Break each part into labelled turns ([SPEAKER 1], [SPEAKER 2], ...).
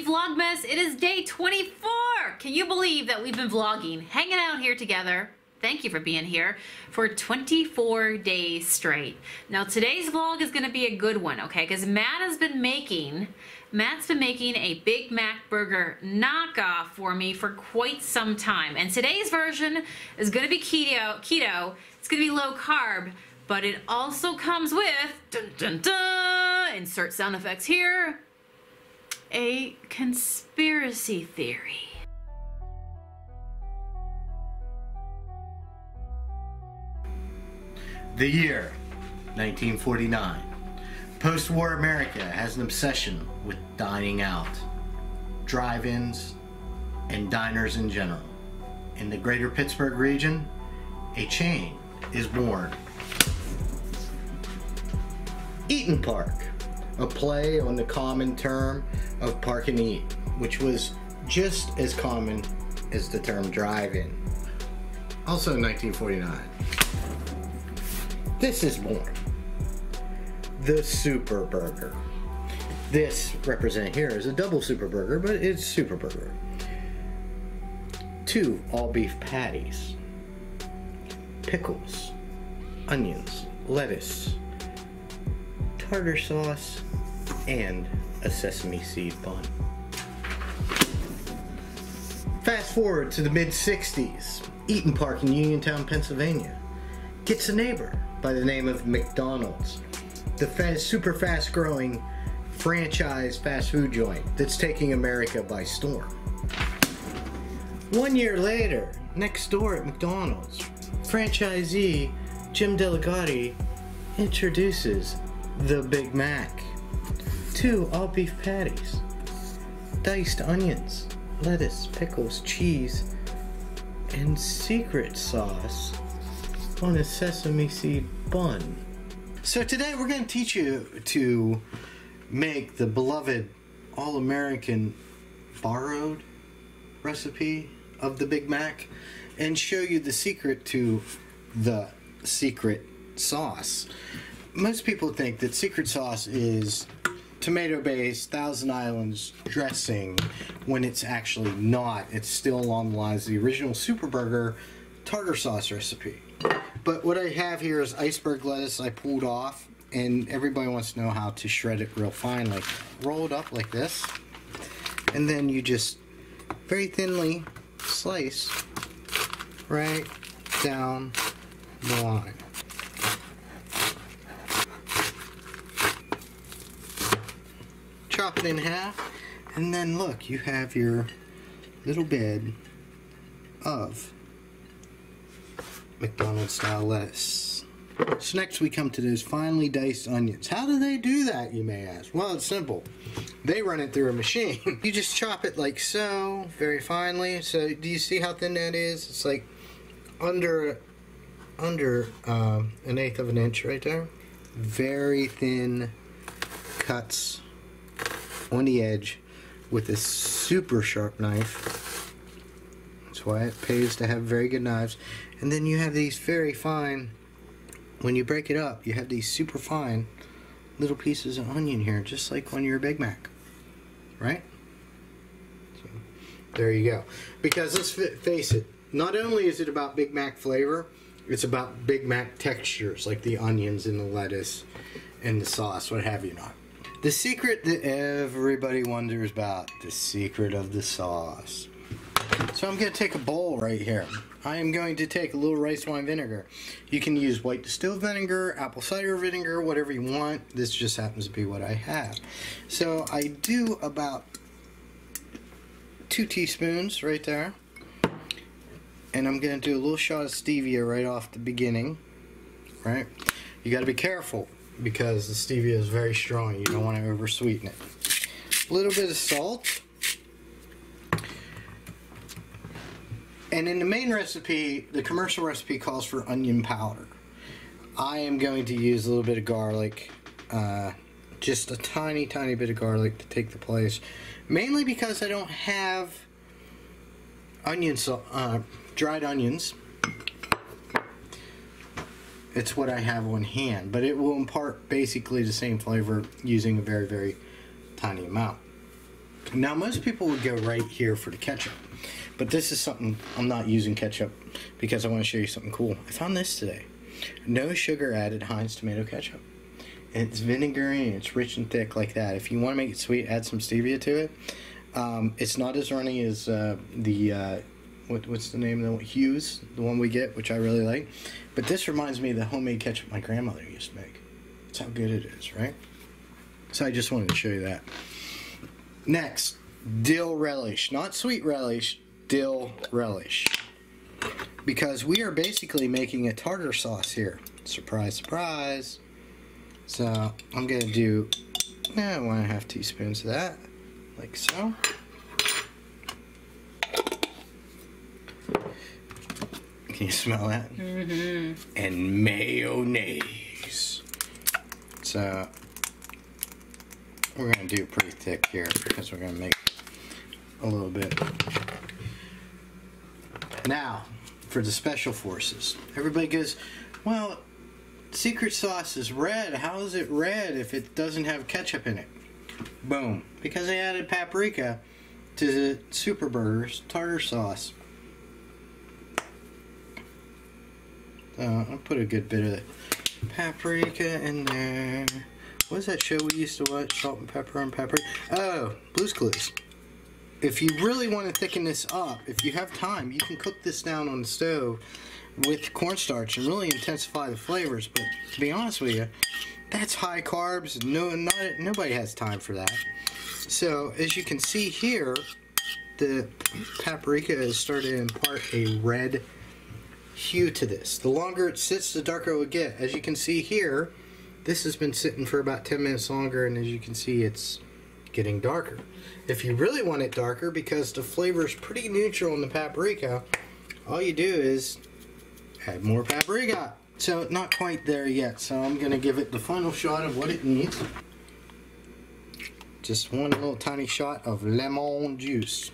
[SPEAKER 1] Vlogmas. It is day 24. Can you believe that we've been vlogging, hanging out here together? Thank you for being here for 24 days straight. Now today's vlog is gonna be a good one, okay? Because Matt's been making a Big Mac burger knockoff for me for quite some time. And today's version is gonna be keto. It's gonna be low carb, but it also comes with, dun dun dun, insert sound effects here, a conspiracy theory.
[SPEAKER 2] The year 1949. Post-war America has an obsession with dining out, drive-ins, and diners in general. In the greater Pittsburgh region, a chain is born. Eaton Park, a play on the common term of park and eat, which was just as common as the term drive-in. Also in 1949. This is born. The Super Burger. This represented here is a double Super Burger, but it's Super Burger. 2 all-beef patties, pickles, onions, lettuce, tartar sauce, and a sesame seed bun. Fast forward to the mid-60s. Eaton Park in Uniontown, Pennsylvania gets a neighbor by the name of McDonald's, the super fast growing franchise fast food joint that's taking America by storm. 1 year later, next door at McDonald's, franchisee Jim Delegati introduces the Big Mac. 2 all-beef patties, diced onions, lettuce, pickles, cheese, and secret sauce on a sesame seed bun. So today we're going to teach you to make the beloved all-American borrowed recipe of the Big Mac and show you the secret to the secret sauce. Most people think that secret sauce is tomato-based Thousand Islands dressing when it's actually not. It's still along the lines of the original Super Burger tartar sauce recipe. But what I have here is iceberg lettuce I pulled off, and everybody wants to know how to shred it real finely. Roll it up like this, and then you just very thinly slice right down the line. Chop it in half, and then look, you have your little bed of McDonald's style lettuce. So next we come to those finely diced onions. How do they do that, you may ask? Well, it's simple. They run it through a machine. You just chop it like so, very finely. So do you see how thin that is? It's like under an eighth of an inch right there. Very thin cuts on the edge with a super sharp knife. That's why it pays to have very good knives. And then you have these very fine, when you break it up, you have these super fine little pieces of onion here, just like on your Big Mac, right? So, there you go. Because let's face it, not only is it about Big Mac flavor, it's about Big Mac textures, like the onions and the lettuce and the sauce, what have you not. The secret that everybody wonders about, the secret of the sauce. So I'm going to take a bowl right here. I am going to take a little rice wine vinegar. You can use white distilled vinegar, apple cider vinegar, whatever you want. This just happens to be what I have. So I do about 2 teaspoons right there. And I'm going to do a little shot of stevia right off the beginning. Right? You got to be careful because the stevia is very strong. You don't want to over sweeten it. A little bit of salt. And in the main recipe, the commercial recipe calls for onion powder. I am going to use a little bit of garlic, just a tiny bit of garlic to take the place. Mainly because I don't have dried onions. It's what I have on hand, but it will impart basically the same flavor using a very, very tiny amount. Now, most people would go right here for the ketchup, but this is something, I'm not using ketchup because I want to show you something cool. I found this today. No sugar added Heinz tomato ketchup. And it's vinegary and it's rich and thick like that. If you want to make it sweet, add some stevia to it. It's not as runny as what's the name of the Hughes, the one we get, which I really like. But this reminds me of the homemade ketchup my grandmother used to make. That's how good it is, right? So I just wanted to show you that. Next, dill relish. Not sweet relish, dill relish. Because we are basically making a tartar sauce here. Surprise, surprise. So I'm going to do 1.5 teaspoons of that, like so. Can you smell that? Mm-hmm. And mayonnaise. So we're going to do pretty thick here because we're going to make a little bit. Now, for the special forces. Everybody goes, well, secret sauce is red. How is it red if it doesn't have ketchup in it? Boom. Because they added paprika to the Super Burger's tartar sauce. So I'll put a good bit of paprika in there. What was that show we used to watch? Salt and pepper and paprika. Oh, Blue's Clues. If you really want to thicken this up, if you have time, you can cook this down on the stove with cornstarch and really intensify the flavors. But to be honest with you, that's high carbs. Nobody has time for that. So as you can see here, the paprika has started to impart a red hue to this. The longer it sits, the darker it will get. As you can see here, this has been sitting for about 10 minutes longer, and as you can see, it's getting darker. If you really want it darker, because the flavor is pretty neutral in the paprika, all you do is add more paprika. So not quite there yet, so I'm going to give it the final shot of what it needs. Just one little tiny shot of lemon juice.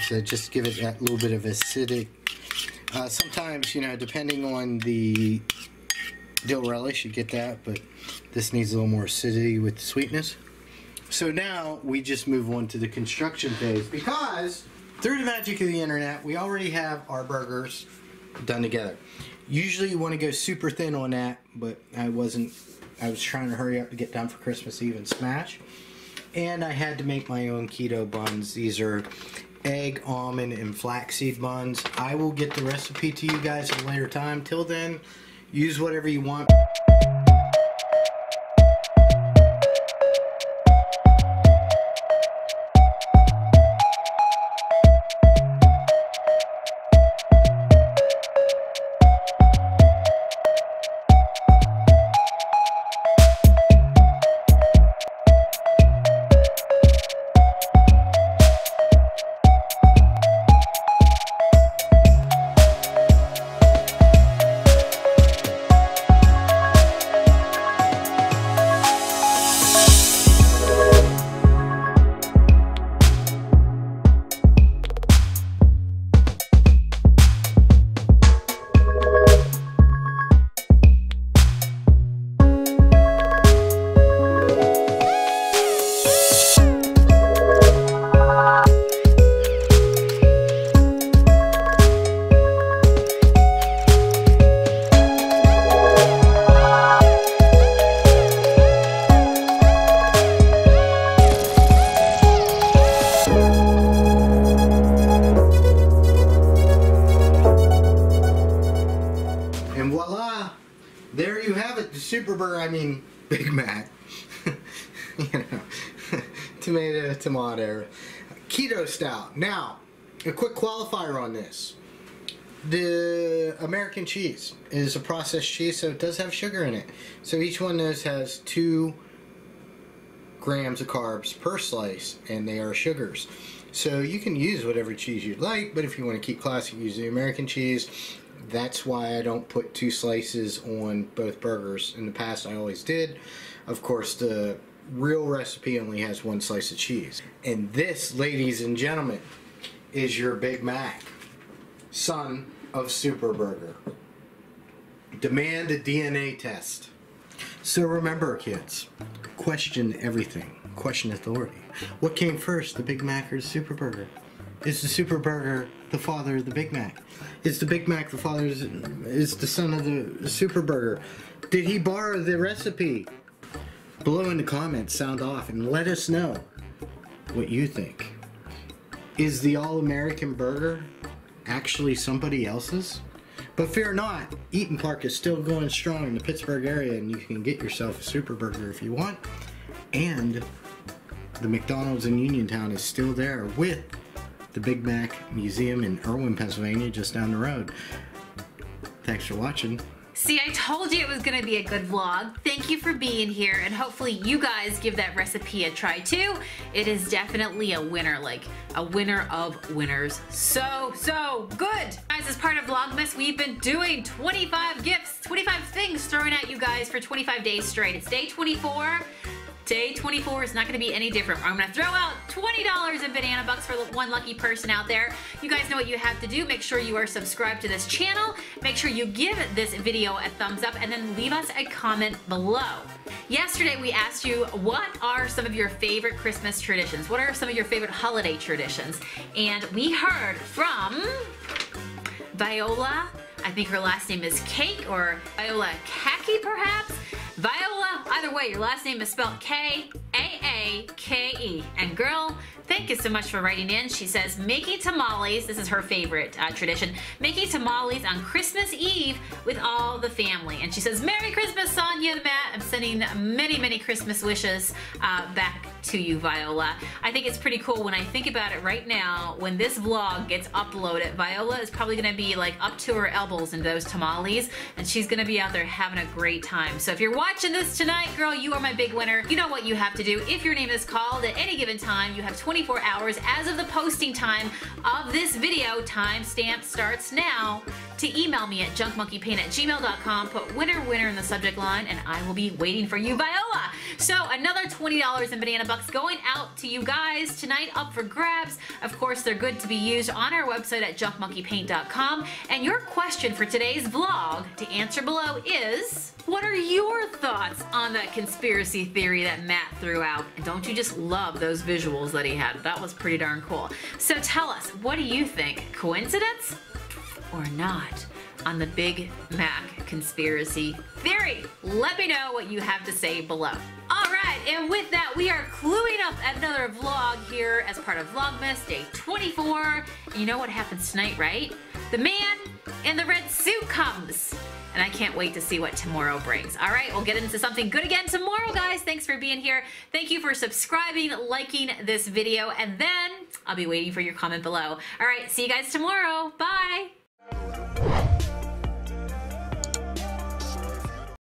[SPEAKER 2] So just give it that little bit of acidic. Sometimes, you know, depending on the dill relish, you get that, but this needs a little more acidity with the sweetness. So now we just move on to the construction phase, because through the magic of the internet, we already have our burgers done together. Usually you want to go super thin on that, but I was trying to hurry up to get done for Christmas Eve and smash. And I had to make my own keto buns. These are egg, almond, and flaxseed buns. I will get the recipe to you guys at a later time. Till then, use whatever you want. There you have it, the Super Burger, I mean Big Mac. You know, tomato, keto style. Now, a quick qualifier on this. The American cheese is a processed cheese, so it does have sugar in it. So each one of those has 2 grams of carbs per slice, and they are sugars. So you can use whatever cheese you'd like, but if you want to keep classic, use the American cheese. That's why I don't put 2 slices on both burgers. In the past, I always did. Of course, the real recipe only has 1 slice of cheese. And this, ladies and gentlemen, is your Big Mac, son of Super Burger. Demand a DNA test. So remember, kids, question everything. question authority. What came first, the Big Mac or the Super Burger? Is the Super Burger the father of the Big Mac? Is the Big Mac is the son of the Super Burger? Did he borrow the recipe? Below in the comments, sound off and let us know what you think. Is the All-American Burger actually somebody else's? But fear not, Eaton Park is still going strong in the Pittsburgh area, and you can get yourself a Super Burger if you want. And the McDonald's in Uniontown is still there with the Big Mac Museum in Irwin, Pennsylvania, just down the road. Thanks for watching.
[SPEAKER 1] See, I told you it was going to be a good vlog. Thank you for being here, and hopefully you guys give that recipe a try too. It is definitely a winner, like a winner of winners. So good. Guys, as part of Vlogmas, we've been doing 25 gifts, 25 things thrown at you guys for 25 days straight. It's day 24. Day 24 is not going to be any different. I'm going to throw out $20 in banana bucks for one lucky person out there. You guys know what you have to do. Make sure you are subscribed to this channel. Make sure you give this video a thumbs up and then leave us a comment below. Yesterday we asked you, what are some of your favorite Christmas traditions? What are some of your favorite holiday traditions? And we heard from Viola. I think her last name is Cake, or Viola Khaki perhaps. Viola, either way, your last name is spelled K-A-A-K-E. And girl, thank you so much for writing in. She says, making tamales, this is her favorite tradition, making tamales on Christmas Eve with all the family. And she says, Merry Christmas, Sonia and Matt. I'm sending many Christmas wishes back to you, Viola. I think it's pretty cool when I think about it right now. When this vlog gets uploaded, Viola is probably gonna be like up to her elbows in those tamales, and she's gonna be out there having a great time. So if you're watching this tonight, girl, you are my big winner. You know what you have to do. If your name is called at any given time, you have 24 hours as of the posting time of this video. Timestamp starts now. To email me at junkmonkeypaint@gmail.com, put winner in the subject line, and I will be waiting for you, Viola. So another $20 in banana bucks going out to you guys tonight, up for grabs. Of course, they're good to be used on our website at junkmonkeypaint.com. And your question for today's vlog to answer below is, what are your thoughts on that conspiracy theory that Matt threw out? And don't you just love those visuals that he had? That was pretty darn cool. So tell us, what do you think? Coincidence or not on the Big Mac conspiracy theory? Let me know what you have to say below. All right, and with that, we are cluing up another vlog here as part of Vlogmas, day 24. And you know what happens tonight, right? The man in the red suit comes. And I can't wait to see what tomorrow brings. All right, we'll get into something good again tomorrow, guys. Thanks for being here. Thank you for subscribing, liking this video, and then I'll be waiting for your comment below. All right, see you guys tomorrow. Bye.